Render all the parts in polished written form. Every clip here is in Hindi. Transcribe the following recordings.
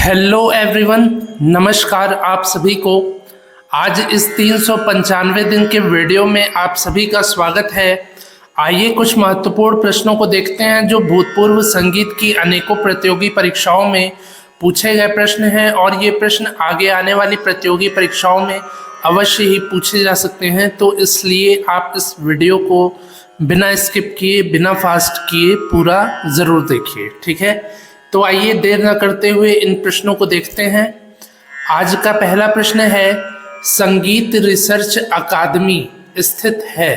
हेलो एवरीवन, नमस्कार आप सभी को। आज इस 395 दिन के वीडियो में आप सभी का स्वागत है। आइए कुछ महत्वपूर्ण प्रश्नों को देखते हैं जो भूतपूर्व संगीत की अनेकों प्रतियोगी परीक्षाओं में पूछे गए प्रश्न हैं और ये प्रश्न आगे आने वाली प्रतियोगी परीक्षाओं में अवश्य ही पूछे जा सकते हैं। तो इसलिए आप इस वीडियो को बिना स्किप किए, बिना फास्ट किए पूरा ज़रूर देखिए, ठीक है। तो आइए देर न करते हुए इन प्रश्नों को देखते हैं। आज का पहला प्रश्न है, संगीत रिसर्च अकादमी स्थित है।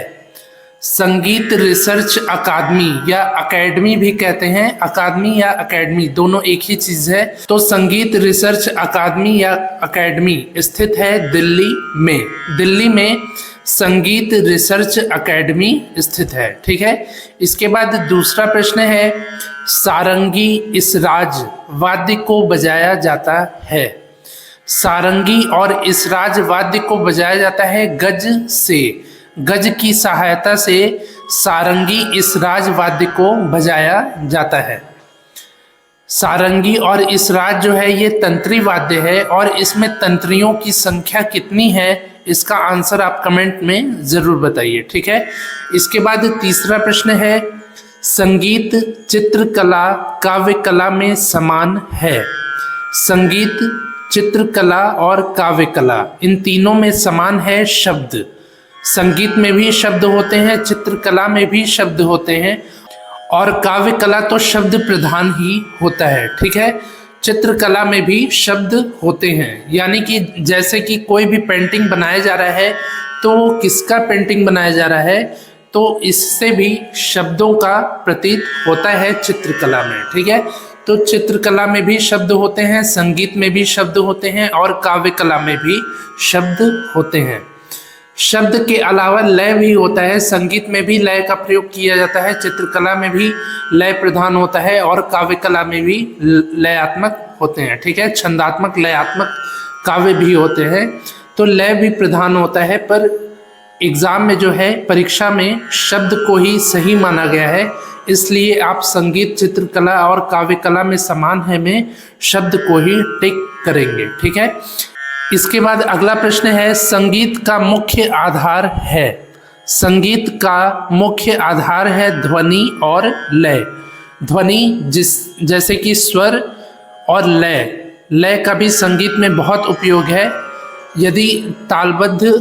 संगीत रिसर्च अकादमी या अकेडमी भी कहते हैं, अकादमी या अकेडमी दोनों एक ही चीज है। तो संगीत रिसर्च अकादमी या अकेडमी स्थित है दिल्ली में। दिल्ली में संगीत रिसर्च अकेडमी स्थित है, ठीक है। इसके बाद दूसरा प्रश्न है, सारंगी इसराज वाद्य को बजाया जाता है। सारंगी और इसराज वाद्य को बजाया जाता है गज से। गज की सहायता से सारंगी इसराज वाद्य को बजाया जाता है। सारंगी और इसराज जो है ये तंत्री वाद्य है और इसमें तंत्रियों की संख्या कितनी है, इसका आंसर आप कमेंट में जरूर बताइए, ठीक है। इसके बाद तीसरा प्रश्न है, संगीत चित्रकला काव्य कला में समान है। संगीत चित्रकला और काव्य कला इन तीनों में समान है शब्द। संगीत में भी शब्द होते हैं, चित्रकला में भी शब्द होते हैं और काव्य कला तो शब्द प्रधान ही होता है, ठीक है। चित्रकला में भी शब्द होते हैं, यानी कि जैसे कि कोई भी पेंटिंग बनाया जा रहा है तो वो किसका पेंटिंग बनाया जा रहा है, तो इससे भी शब्दों का प्रतीत होता है चित्रकला में, ठीक है। तो चित्रकला में भी शब्द होते हैं, संगीत में भी शब्द होते हैं और काव्य कला में भी शब्द होते हैं। शब्द के अलावा लय भी होता है। संगीत में भी लय का प्रयोग किया जाता है, चित्रकला में भी लय प्रधान होता है और काव्य कला में भी लयात्मक होते हैं, ठीक है। छंदात्मक लयात्मक काव्य भी होते हैं, तो लय भी प्रधान होता है। पर एग्जाम में जो है, परीक्षा में शब्द को ही सही माना गया है, इसलिए आप संगीत चित्रकला और काव्य कला में समान है में शब्द को ही टिक करेंगे, ठीक है। इसके बाद अगला प्रश्न है, संगीत का मुख्य आधार है। संगीत का मुख्य आधार है ध्वनि और लय। ध्वनि जैसे कि स्वर और लय। लय का भी संगीत में बहुत उपयोग है। यदि तालबद्ध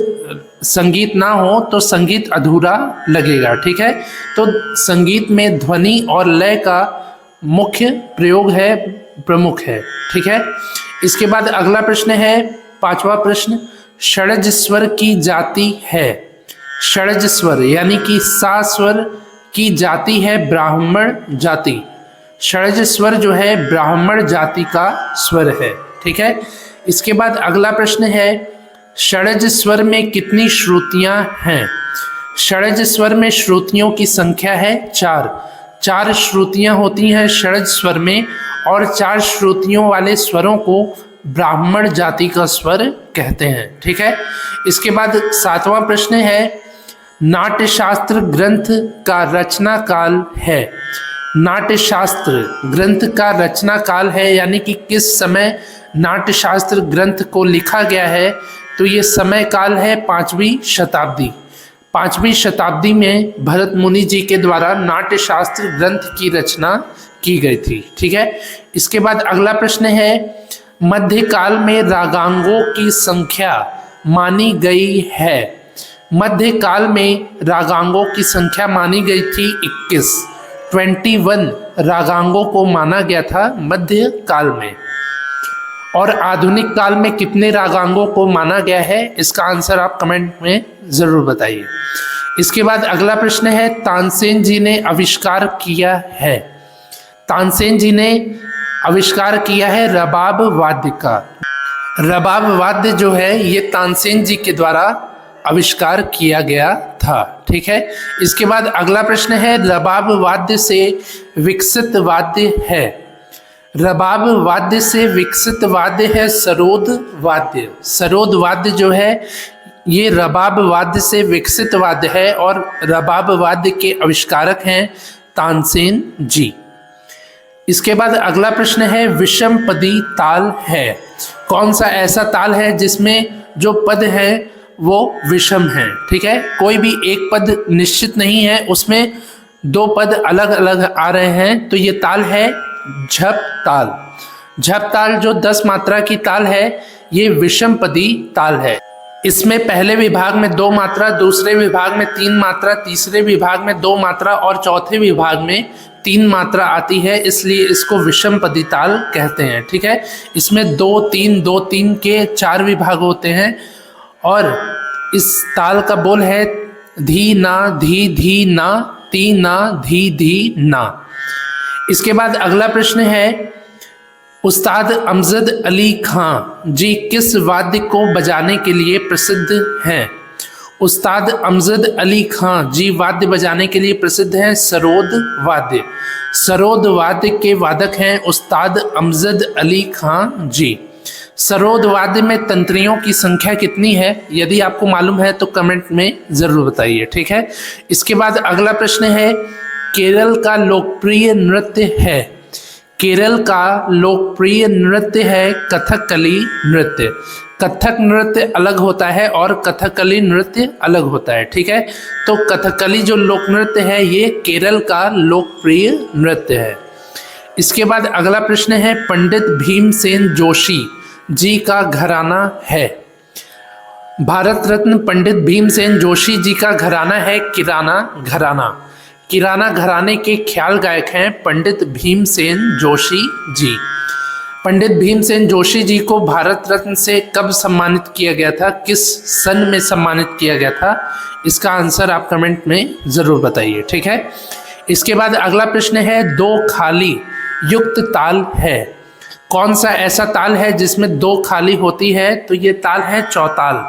संगीत ना हो तो संगीत अधूरा लगेगा, ठीक है। तो संगीत में ध्वनि और लय का मुख्य प्रयोग है, प्रमुख है, ठीक है। इसके बाद अगला प्रश्न है, पांचवा प्रश्न, षड्ज स्वर की जाति है। षड्ज स्वर यानी कि सा स्वर की जाति है ब्राह्मण जाति। षड्ज स्वर जो है ब्राह्मण जाति का स्वर है, ठीक है। इसके बाद अगला प्रश्न है, षड्ज स्वर में कितनी श्रुतियां हैं। षड्ज स्वर में श्रुतियों की संख्या है 4। 4 श्रुतियां होती हैं षड्ज स्वर में और 4 श्रुतियों वाले स्वरों को ब्राह्मण जाति का स्वर कहते हैं, ठीक है। इसके बाद 7वां प्रश्न है, नाट्यशास्त्र ग्रंथ का रचना काल है। नाट्यशास्त्र ग्रंथ का रचना काल है, यानी कि किस समय नाट्यशास्त्र ग्रंथ को लिखा गया है, तो ये समय काल है 5वीं शताब्दी। 5वीं शताब्दी में भरत मुनि जी के द्वारा नाट्यशास्त्र ग्रंथ की रचना की गई थी, ठीक है। इसके बाद अगला प्रश्न है, मध्यकाल में रागांगों की संख्या मानी गई है। मध्यकाल में रागांगों की संख्या मानी गई थी 21 रागांगों को माना गया था मध्यकाल में। और आधुनिक काल में कितने रागांगों को माना गया है, इसका आंसर आप कमेंट में जरूर बताइए। इसके बाद अगला प्रश्न है, तानसेन जी ने आविष्कार किया है। तानसेन जी ने आविष्कार किया है रबाब वाद्य का। रबाब वाद्य जो है ये तानसेन जी के द्वारा आविष्कार किया गया था, ठीक है। इसके बाद अगला प्रश्न है, रबाब वाद्य से विकसित वाद्य है। रबाब वाद्य से विकसित वाद्य है सरोद वाद्य। सरोद वाद्य जो है ये रबाब वाद्य से विकसित वाद्य है और रबाब वाद्य के आविष्कारक हैं तानसेन जी। इसके बाद अगला प्रश्न है विषम पदी ताल है। कौन सा ऐसा ताल है जिसमें जो पद है वो विषम है? ठीक है, कोई भी एक पद निश्चित नहीं है, उसमें दो पद अलग अलग आ रहे हैं, तो ये ताल है झप ताल। झप ताल जो 10 मात्रा की ताल है, ये विषम पदी ताल है। इसमें पहले विभाग में 2 मात्रा, दूसरे विभाग में 3 मात्रा, तीसरे विभाग में 2 मात्रा और चौथे विभाग में 3 मात्रा आती है, इसलिए इसको विषम पदी ताल कहते हैं। ठीक है, इसमें 2-3-2-3 के 4 विभाग होते हैं और इस ताल का बोल है धी ना धी धी ना ती ना धी धी ना। इसके बाद अगला प्रश्न है उस्ताद अमजद अली खां जी किस वाद्य को बजाने के लिए प्रसिद्ध हैं? उस्ताद अमजद अली खां जी वाद्य बजाने के लिए प्रसिद्ध हैं सरोद वाद्य। सरोद वाद्य के वादक हैं उस्ताद अमजद अली खां जी। सरोद वाद्य में तंत्रियों की संख्या कितनी है? यदि आपको मालूम है तो कमेंट में जरूर बताइए। ठीक है, इसके बाद अगला प्रश्न है केरल का लोकप्रिय नृत्य है। केरल का लोकप्रिय नृत्य है कथकली नृत्य। कथक नृत्य अलग होता है और कथकली नृत्य अलग होता है। ठीक है, तो कथकली जो लोक नृत्य है ये केरल का लोकप्रिय नृत्य है। इसके बाद अगला प्रश्न है पंडित भीमसेन जोशी जी का घराना है। भारत रत्न पंडित भीमसेन जोशी जी का घराना है किराना घराना। किराना घराने के ख्याल गायक हैं पंडित भीमसेन जोशी जी। पंडित भीमसेन जोशी जी को भारत रत्न से कब सम्मानित किया गया था? किस सन में सम्मानित किया गया था? इसका आंसर आप कमेंट में ज़रूर बताइए। ठीक है, इसके बाद अगला प्रश्न है 2 खाली युक्त ताल है। कौन सा ऐसा ताल है जिसमें 2 खाली होती है? तो ये ताल है चौताल।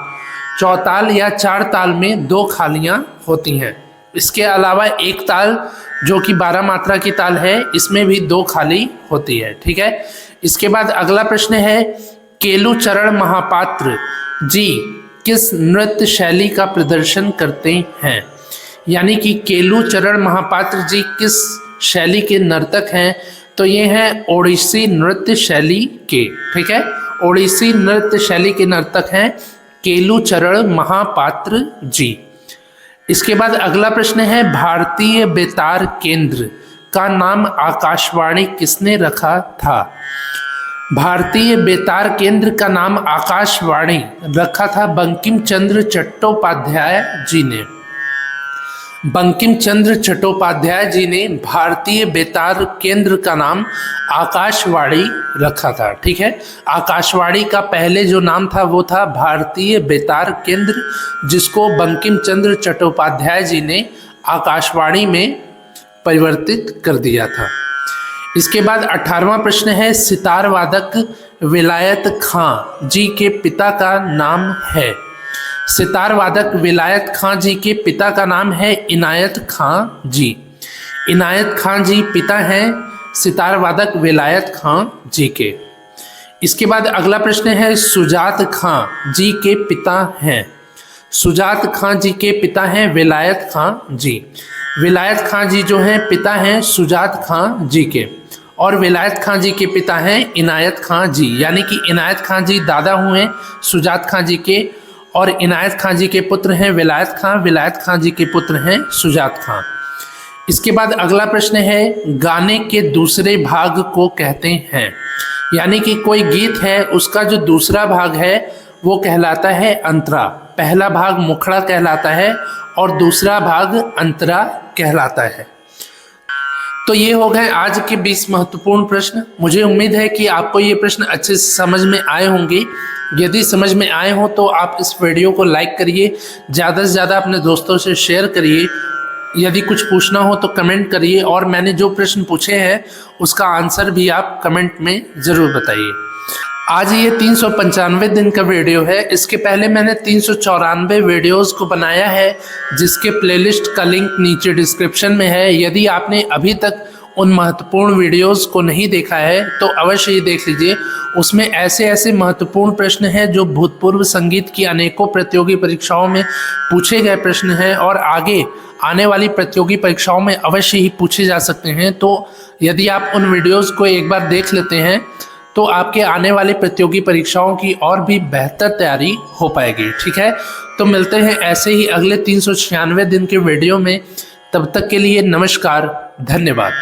चौताल या 4 ताल में 2 खालियाँ होती हैं। इसके अलावा एक ताल जो कि 12 मात्रा की ताल है, इसमें भी 2 खाली होती है। ठीक है, इसके बाद अगला प्रश्न है केलुचरण महापात्र जी किस नृत्य शैली का प्रदर्शन करते हैं? यानी कि केलुचरण महापात्र जी किस शैली के नर्तक हैं? तो ये हैं ओडिसी नृत्य शैली के। ठीक है, ओडिसी नृत्य शैली के नर्तक हैं केलुचरण महापात्र जी। इसके बाद अगला प्रश्न है भारतीय बेतार केंद्र का नाम आकाशवाणी किसने रखा था? भारतीय बेतार केंद्र का नाम आकाशवाणी रखा था बंकिम चंद्र चट्टोपाध्याय जी ने। बंकिम चंद्र चट्टोपाध्याय जी ने भारतीय बेतार केंद्र का नाम आकाशवाणी रखा था। ठीक है, आकाशवाणी का पहले जो नाम था वो था भारतीय बेतार केंद्र, जिसको बंकिम चंद्र चट्टोपाध्याय जी ने आकाशवाणी में परिवर्तित कर दिया था। इसके बाद 18वां प्रश्न है सितार वादक विलायत खां जी के पिता का नाम है। सितार वादक विलायत खां जी के पिता का नाम है इनायत खां जी। इनायत खां जी पिता हैं सितार वादक विलायत खां जी के। इसके बाद अगला प्रश्न है सुजात खां जी के पिता हैं। सुजात खां जी के पिता हैं विलायत खां जी। विलायत खां जी जो हैं पिता हैं सुजात खां जी के, और विलायत खां जी के पिता हैं इनायत खां जी। यानी कि इनायत खां जी दादा हुए सुजात खां जी के, और इनायत खां जी के पुत्र हैं विलायत खां। विलायत खां जी के पुत्र हैं सुजात खां। इसके बाद अगला प्रश्न है गाने के दूसरे भाग को कहते हैं। यानी कि कोई गीत है उसका जो दूसरा भाग है वो कहलाता है अंतरा। पहला भाग मुखड़ा कहलाता है और दूसरा भाग अंतरा कहलाता है। तो ये हो गए आज के 20 महत्वपूर्ण प्रश्न। मुझे उम्मीद है कि आपको ये प्रश्न अच्छे से समझ में आए होंगे। यदि समझ में आए हो तो आप इस वीडियो को लाइक करिए, ज़्यादा से ज़्यादा अपने दोस्तों से शेयर करिए। यदि कुछ पूछना हो तो कमेंट करिए, और मैंने जो प्रश्न पूछे हैं उसका आंसर भी आप कमेंट में ज़रूर बताइए। आज ये 395 दिन का वीडियो है। इसके पहले मैंने 394 वीडियोस को बनाया है, जिसके प्लेलिस्ट का लिंक नीचे डिस्क्रिप्शन में है। यदि आपने अभी तक उन महत्वपूर्ण वीडियोस को नहीं देखा है तो अवश्य ही देख लीजिए। उसमें ऐसे ऐसे महत्वपूर्ण प्रश्न हैं जो भूतपूर्व संगीत की अनेकों प्रतियोगी परीक्षाओं में पूछे गए प्रश्न हैं, और आगे आने वाली प्रतियोगी परीक्षाओं में अवश्य ही पूछे जा सकते हैं। तो यदि आप उन वीडियोस को एक बार देख लेते हैं तो आपके आने वाली प्रतियोगी परीक्षाओं की और भी बेहतर तैयारी हो पाएगी। ठीक है, तो मिलते हैं ऐसे ही अगले 396 दिन के वीडियो में। तब तक के लिए नमस्कार, धन्यवाद।